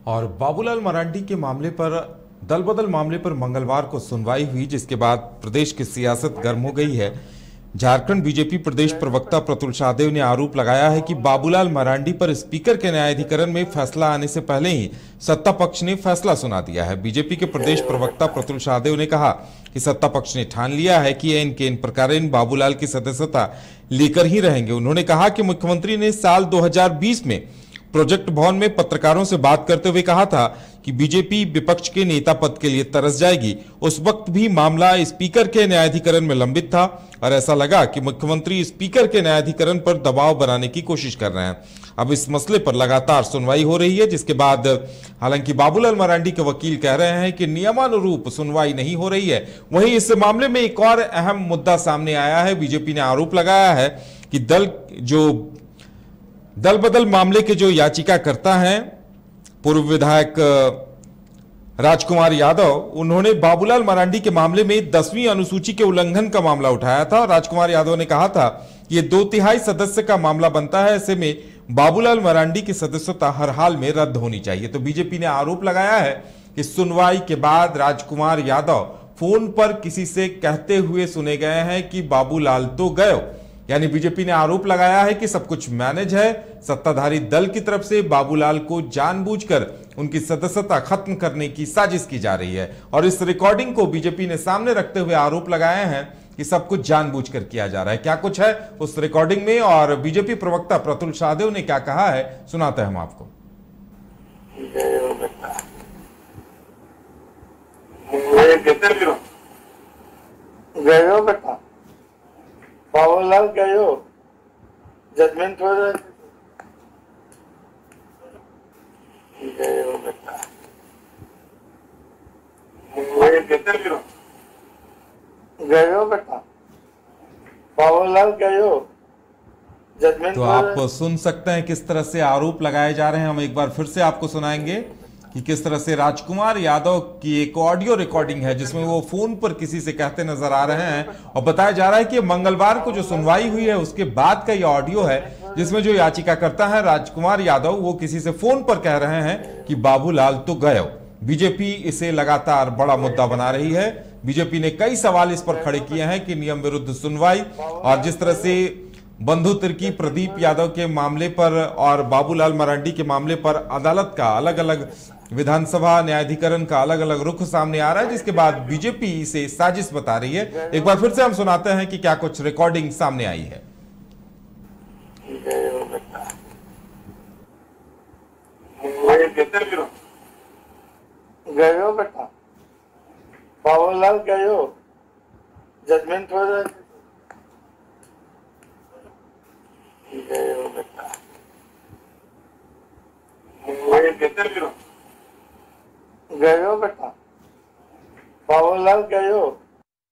और बाबूलाल मरांडी के मामले पर दल बदल मामले पर मंगलवार को सुनवाई हुई, जिसके बाद प्रदेश की सियासत गर्म हो गई है। झारखंड बीजेपी प्रदेश प्रवक्ता प्रतुल शाहदेव ने आरोप लगाया है कि बाबूलाल मरांडी पर स्पीकर के न्यायाधिकरण में फैसला आने से पहले ही सत्ता पक्ष ने फैसला सुना दिया है। बीजेपी के प्रदेश प्रवक्ता प्रतुल शाहदेव ने कहा कि सत्ता पक्ष ने ठान लिया है कि इन प्रकार बाबूलाल की सदस्यता लेकर ही रहेंगे। उन्होंने कहा कि मुख्यमंत्री ने साल 2020 में प्रोजेक्ट भवन में पत्रकारों से बात करते हुए कहा था कि बीजेपी विपक्ष के नेता पद के लिए तरस जाएगी। उस वक्त भी मामला स्पीकर के न्यायाधिकरण में लंबित था और ऐसा लगा कि मुख्यमंत्री स्पीकर के न्यायाधिकरण पर दबाव बनाने की कोशिश कर रहे हैं। अब इस मसले पर लगातार सुनवाई हो रही है, जिसके बाद हालांकि बाबूलाल मरांडी के वकील कह रहे हैं कि नियमानुरूप सुनवाई नहीं हो रही है। वहीं इस मामले में एक और अहम मुद्दा सामने आया है। बीजेपी ने आरोप लगाया है कि दल बदल मामले के जो याचिकाकर्ता हैं पूर्व विधायक राजकुमार यादव, उन्होंने बाबूलाल मरांडी के मामले में 10वीं अनुसूची के उल्लंघन का मामला उठाया था। राजकुमार यादव ने कहा था कि ये 2/3 सदस्य का मामला बनता है, ऐसे में बाबूलाल मरांडी की सदस्यता हर हाल में रद्द होनी चाहिए। तो बीजेपी ने आरोप लगाया है कि सुनवाई के बाद राजकुमार यादव फोन पर किसी से कहते हुए सुने गए हैं कि बाबूलाल तो गए। यानी बीजेपी ने आरोप लगाया है कि सब कुछ मैनेज है। सत्ताधारी दल की तरफ से बाबूलाल को जानबूझकर उनकी सदस्यता खत्म करने की साजिश की जा रही है और इस रिकॉर्डिंग को बीजेपी ने सामने रखते हुए आरोप लगाए हैं कि सब कुछ जानबूझकर किया जा रहा है। क्या कुछ है उस रिकॉर्डिंग में और बीजेपी प्रवक्ता प्रतुल शाहदेव ने क्या कहा है, सुनाते हैं हम आपको। बेटा बाबूलाल गयो जजमेंट हो रहा गयो बेटा गयो बेटा बाबूलाल गयो जजमेंट। तो आप सुन सकते हैं किस तरह से आरोप लगाए जा रहे हैं। हम एक बार फिर से आपको सुनाएंगे कि किस तरह से राजकुमार यादव की एक ऑडियो रिकॉर्डिंग है जिसमें वो फोन पर किसी से कहते नजर आ रहे हैं और बताया जा रहा है कि मंगलवार को जो सुनवाई हुई है उसके बाद का ये ऑडियो है जिसमें जो याचिकाकर्ता है राजकुमार यादव, वो किसी से फोन पर कह रहे हैं कि बाबूलाल तो गए। बीजेपी इसे लगातार बड़ा मुद्दा बना रही है। बीजेपी ने कई सवाल इस पर खड़े किए हैं कि नियम विरुद्ध सुनवाई और जिस तरह से बंधु तिर्की प्रदीप यादव के मामले पर और बाबूलाल मरांडी के मामले पर अदालत का अलग अलग, विधानसभा न्यायाधिकरण का अलग अलग रुख सामने आ रहा है, जिसके बाद बीजेपी इसे साजिश बता रही है। एक बार फिर से हम सुनाते हैं कि क्या कुछ रिकॉर्डिंग सामने आई है। गयो बेटा बाबूलाल गयो जजमेंट हो रहा गयो बेटा गयो बेटा बाबूलाल गयो।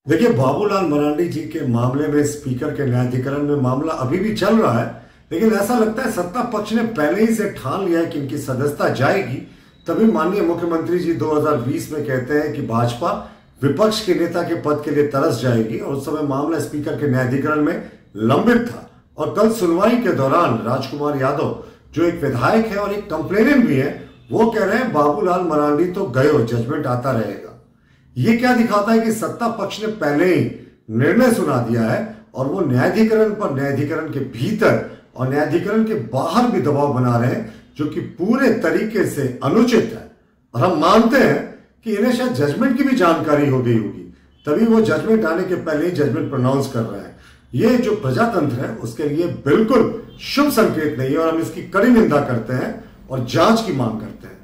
देखिए, बाबूलाल मरांडी जी के मामले में स्पीकर के न्यायाधिकरण में मामला अभी भी चल रहा है, लेकिन ऐसा लगता है सत्ता पक्ष ने पहले ही से ठान लिया है कि इनकी सदस्यता जाएगी। तभी माननीय मुख्यमंत्री जी 2020 में कहते हैं कि भाजपा विपक्ष के नेता के पद के लिए तरस जाएगी और उस समय मामला स्पीकर के न्यायाधिकरण में लंबित था। और कल सुनवाई के दौरान राजकुमार यादव, जो एक विधायक है और एक कंप्लेनेंट भी है, वो कह रहे हैं बाबूलाल मरांडी तो गयो, जजमेंट आता रहेगा। ये क्या दिखाता है कि सत्ता पक्ष ने पहले ही निर्णय सुना दिया है और वो न्यायाधिकरण पर, न्यायाधिकरण के भीतर और न्यायाधिकरण के बाहर भी दबाव बना रहे हैं, जो कि पूरे तरीके से अनुचित है। और हम मानते हैं कि इन्हें शायद जजमेंट की भी जानकारी हो गई होगी, तभी वो जजमेंट आने के पहले ही जजमेंट प्रोनाउंस कर रहे हैं। ये जो प्रजातंत्र है उसके लिए बिल्कुल शुभ संकेत नहीं है और हम इसकी कड़ी निंदा करते हैं और जांच की मांग करते हैं।